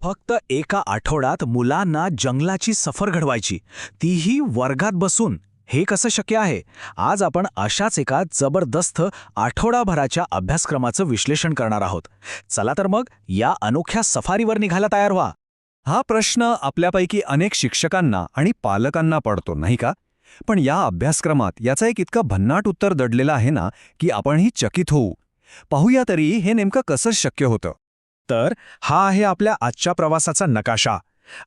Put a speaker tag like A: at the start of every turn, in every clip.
A: फक्त एका आठवड्यात मुलांना जंगलाची सफर घडवायची, तीही वर्गात बसून. हे कसं शक्य आहे? आज आपण अशाच एका जबरदस्त आठवडाभराच्या अभ्यासक्रमाचं विश्लेषण करणार आहोत. चला तर मग या अनोख्या सफारीवर निघायला तयार व्हा.
B: हा प्रश्न आपल्यापैकी अनेक शिक्षकांना आणि पालकांना पडतो, नाही का? पण या अभ्यासक्रमात याचं एक इतकं भन्नाट उत्तर दडलेलं आहे ना, की आपणही चकित होऊ. पाहूया तरी हे नेमकं कसं शक्य होतं.
C: तर हा आहे आपल्या आजच्या प्रवासाचा नकाशा.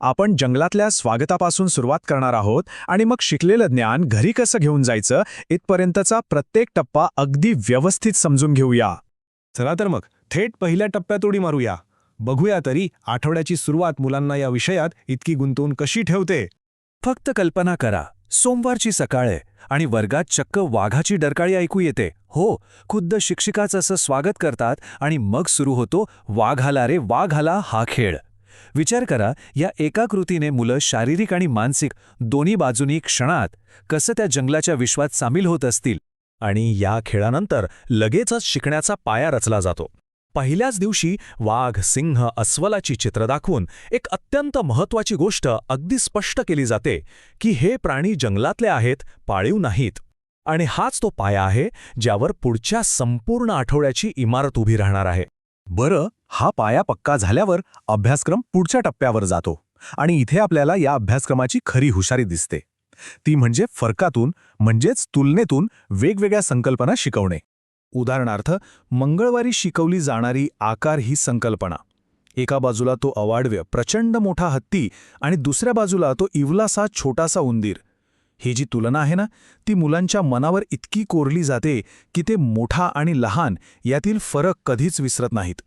C: आपण जंगलातल्या स्वागतापासून सुरुवात करणार आहोत आणि मग शिकलेलं ज्ञान घरी कसं घेऊन जायचं इथपर्यंतचा प्रत्येक टप्पा अगदी व्यवस्थित समजून घेऊया. चला तर मग थेट पहिल्या टप्प्यात उडी मारूया. बघूया तरी आठवड्याची सुरुवात मुलांना या विषयात इतकी गुंतवून कशी ठेवते.
B: फक्त कल्पना करा, सोमवारची सकाळ आहे आणि वर्गात चक्क वाघाची डरकाळी ऐकू येते. हो, खुद्द शिक्षिकाच असं स्वागत करतात आणि मग सुरू होतो वाघ आला रे वाघ आला हा खेळ. विचार करा, या एका कृतीने मुलं शारीरिक आणि मानसिक दोन्ही बाजूनी क्षणात कसं त्या जंगलाच्या विश्वात सामील होत असतील.
C: आणि या खेळानंतर लगेचच शिकण्याचा पाया रचला जातो. पहिल्याच दिवशी वाघ, सिंह, अस्वलाची चित्र दाखवून एक अत्यंत महत्त्वाची गोष्ट अगदी स्पष्ट केली जाते की हे प्राणी जंगलातले आहेत, पाळीव नाहीत. आणि हाच तो पाया आहे ज्यावर पुढच्या संपूर्ण आठवड्याची इमारत उभी राहणार आहे. बरं, हा पाया पक्का झाल्यावर अभ्यासक्रम पुढच्या टप्प्यावर जातो. आणि इथे आपल्याला या अभ्यासक्रमाची खरी हुशारी दिसते. ती म्हणजे फरकातून, म्हणजेच तुलनेतून वेगवेगळ्या संकल्पना शिकवणे. उदाहरणार्थ, मंगळवारी शिकवली जाणारी आकार ही संकल्पना. एका बाजूला तो अवाढव्य प्रचंड मोठा हत्ती आणि दुसऱ्या बाजूला तो इवलासा छोटासा उंदीर. ही जी तुलना आहे ना, ती मुलांच्या मनावर इतकी कोरली जाते की ते मोठा आणि लहान यातील फरक कधीच विसरत नाहीत.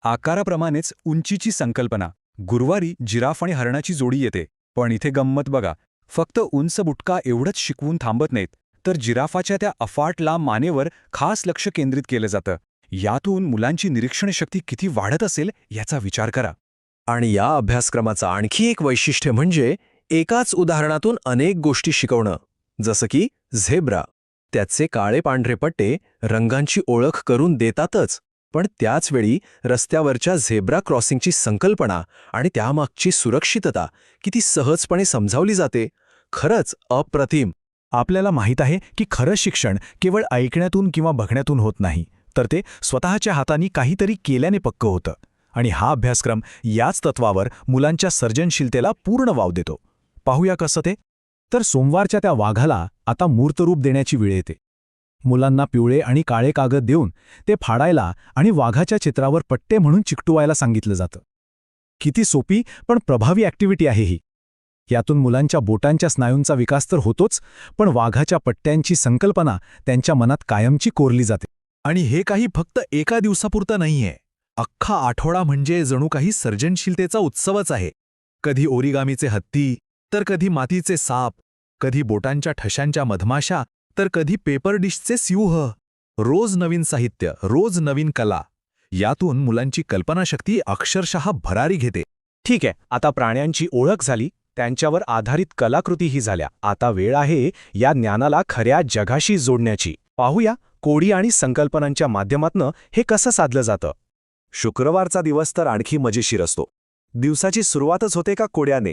B: आकाराप्रमाणेच उंचीची संकल्पना. गुरुवारी जिराफ आणि हरणाची जोडी येते. पण इथे गंमत बघा, फक्त उंच बुटका एवढंच शिकवून थांबत नाहीत, तर जिराफाच्या त्या अफाट लांब मानेवर खास लक्ष केंद्रित केलं जातं. यातून मुलांची निरीक्षणशक्ती किती वाढत असेल याचा विचार करा.
A: आणि या अभ्यासक्रमाचं आणखी एक वैशिष्ट्य म्हणजे एकाच उदाहरणातून अनेक गोष्टी शिकवणं. जसं की झेब्रा. त्याचे काळे पांढरे पट्टे रंगांची ओळख करून देतातच, पण त्याचवेळी रस्त्यावरच्या झेब्रा क्रॉसिंगची संकल्पना आणि त्यामागची सुरक्षितता किती सहजपणे समजावली जाते. खरंच अप्रतिम.
C: आपल्याला माहीत आहे की खरं शिक्षण केवळ ऐकण्यातून किंवा बघण्यातून होत नाही, तर ते स्वतःच्या हातांनी काहीतरी केल्याने पक्क होतं. आणि हा अभ्यासक्रम याच तत्वावर मुलांच्या सर्जनशीलतेला पूर्ण वाव देतो. पाहूया कसं ते. तर सोमवारच्या त्या वाघाला आता मूर्तरूप देण्याची वेळ येते. मुलांना पिवळे आणि काळे कागद देऊन ते फाडायला आणि वाघाच्या चित्रावर पट्टे म्हणून चिकटवायला सांगितलं जातं. किती सोपी पण प्रभावी ॲक्टिव्हिटी आहे ही. यातून मुलांच्या बोटांच्या स्नायूंचा विकास तर होतोच, पण वाघाच्या पट्ट्यांची संकल्पना त्यांच्या मनात कायमची कोरली जाते. आणि हे काही फक्त एका दिवसापुरतं नाहीये. अख्खा आठवडा म्हणजे जणू काही सर्जनशीलतेचा उत्सवच आहे. कधी ओरिगामीचे हत्ती, तर कधी मातीचे साप, कधी बोटांच्या ठशांच्या मधमाशा, तर कधी पेपर डिशचे सिंह. रोज नवीन साहित्य, रोज नवीन कला. यातून मुलांची कल्पनाशक्ती अक्षरशः भरारी घेते. ठीक आहे, आता प्राण्यांची ओळख झाली, त्यांच्यावर आधारित कलाकृतीही झाल्या. आता वेळ आहे या ज्ञानाला खऱ्या जगाशी जोडण्याची. पाहूया कोडी आणि संकल्पनांच्या माध्यमातनं हे कसं साधलं जातं. शुक्रवारचा दिवस तर आणखी मजेशीर असतो. दिवसाची सुरुवातच होते का कोड्याने.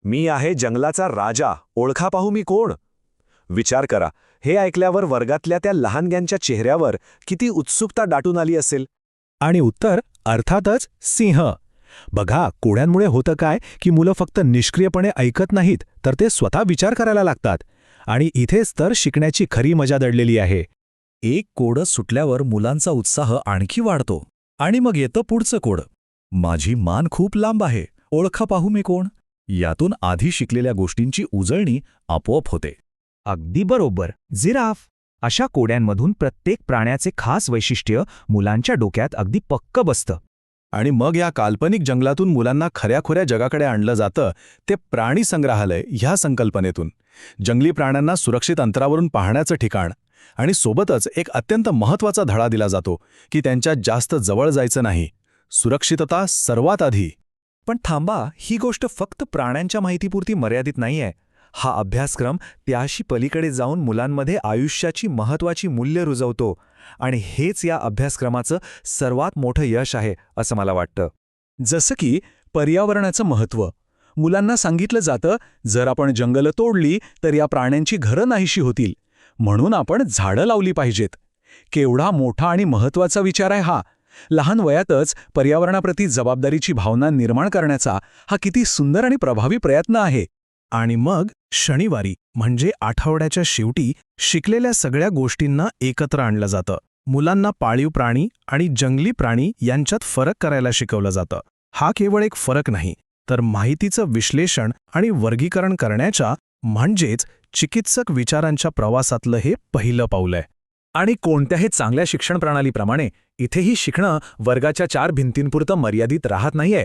C: मी आहे जंगलाचा राजा, ओळखा पाहू मी कोण. विचार करा, हे ऐकल्यावर वर्गातल्या त्या लहानग्यांच्या चेहऱ्यावर किती उत्सुकता दाटून आली असेल. आणि उत्तर अर्थातच सिंह. बघा, कोड्यांमुळे होतं काय की मुलं फक्त निष्क्रियपणे ऐकत नाहीत, तर ते स्वतः विचार करायला लागतात. आणि इथेच तर शिकण्याची खरी मजा दडलेली आहे. एक कोडं सुटल्यावर मुलांचा उत्साह आणखी वाढतो. आणि मग येतं पुढचं कोड. माझी मान खूप लांब आहे, ओळखा पाहू मी कोण. यातून आधी शिकलेल्या गोष्टींची उजळणी आपोआप होते.
D: अगदी बरोबर, जिराफ. अशा कोड्यांमधून प्रत्येक प्राण्याचे खास वैशिष्ट्य मुलांच्या डोक्यात अगदी पक्क बसतं.
C: आणि मग या काल्पनिक जंगलातून मुलांना खऱ्याखुऱ्या जगाकडे आणलं जातं, ते प्राणी संग्रहालय ह्या संकल्पनेतून. जंगली प्राण्यांना सुरक्षित अंतरावरून पाहण्याचं ठिकाण. आणि सोबतच एक अत्यंत महत्त्वाचा धडा दिला जातो की त्यांच्या जास्त जवळ जायचं नाही. सुरक्षितता सर्वात आधी.
D: पण थांबा, ही गोष्ट फक्त प्राण्यांच्या माहितीपुरती मर्यादित नाहीये. हा अभ्यासक्रम त्याशी पलीकडे जाऊन मुलांमध्ये आयुष्याची महत्त्वाची मूल्य रुजवतो. आणि हेच या अभ्यासक्रमाचं सर्वात मोठं यश आहे असं मला वाटतं.
C: जसं की पर्यावरणाचं महत्त्व. मुलांना सांगितलं जातं, जर आपण जंगलं तोडली तर या प्राण्यांची घरं नाहीशी होतील, म्हणून आपण झाडं लावली पाहिजेत. केवढा मोठा आणि महत्त्वाचा विचार आहे हा. लहान वयातच पर्यावरणाप्रती जबाबदारीची भावना निर्माण करण्याचा हा किती सुंदर आणि प्रभावी प्रयत्न आहे.
A: आणि मग शनिवारी म्हणजे आठवड्याच्या शेवटी शिकलेल्या सगळ्या गोष्टींना एकत्र आणलं जातं. मुलांना पाळीव प्राणी आणि जंगली प्राणी यांच्यात फरक करायला शिकवलं जातं. हा केवळ एक फरक नाही, तर माहितीचं विश्लेषण आणि वर्गीकरण करण्याच्या म्हणजेच चिकित्सक विचारांच्या प्रवासातलं हे पहिलं पाऊल आहे.
B: आणि कोणत्याही चांगल्या शिक्षण प्रणालीप्रमाणे इथेही शिकणं वर्गाच्या 4 भिंतींपुरतं मर्यादित राहत नाहीये.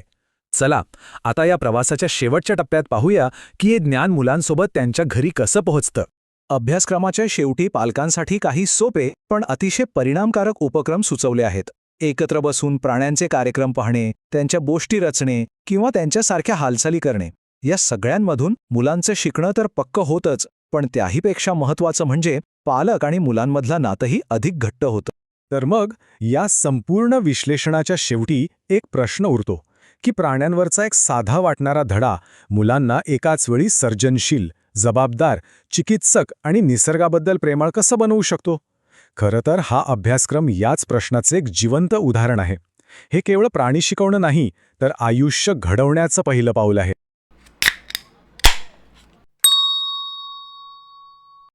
B: चला आता या प्रवासाच्या शेवटच्या टप्प्यात पाहूया की हे ज्ञान मुलांसोबत त्यांच्या घरी कसं पोहोचतं.
C: अभ्यासक्रमाच्या शेवटी पालकांसाठी काही सोपे पण अतिशय परिणामकारक उपक्रम सुचवले आहेत. एकत्र बसून प्राण्यांचे कार्यक्रम पाहणे, त्यांच्या गोष्टी रचणे किंवा त्यांच्यासारख्या हालचाली करणे, या सगळ्यांमधून मुलांचं शिकणं तर पक्कं होतच, पण त्याहीपेक्षा महत्त्वाचं म्हणजे पालक आणि मुलांमधलं नातंही अधिक घट्ट होतं. तर मग या संपूर्ण विश्लेषणाच्या शेवटी एक प्रश्न उरतो की प्राण्यांवरचा एक साधा वाटणारा धडा मुलांना एकाच वेळी सर्जनशील, जबाबदार, चिकित्सक आणि निसर्गाबद्दल प्रेमळ कसं बनवू शकतो? खरं तर हा अभ्यासक्रम याच प्रश्नाचे एक जिवंत उदाहरण आहे. हे केवळ प्राणी शिकवणं नाही, तर आयुष्य घडवण्याचं पहिलं पाऊल आहे.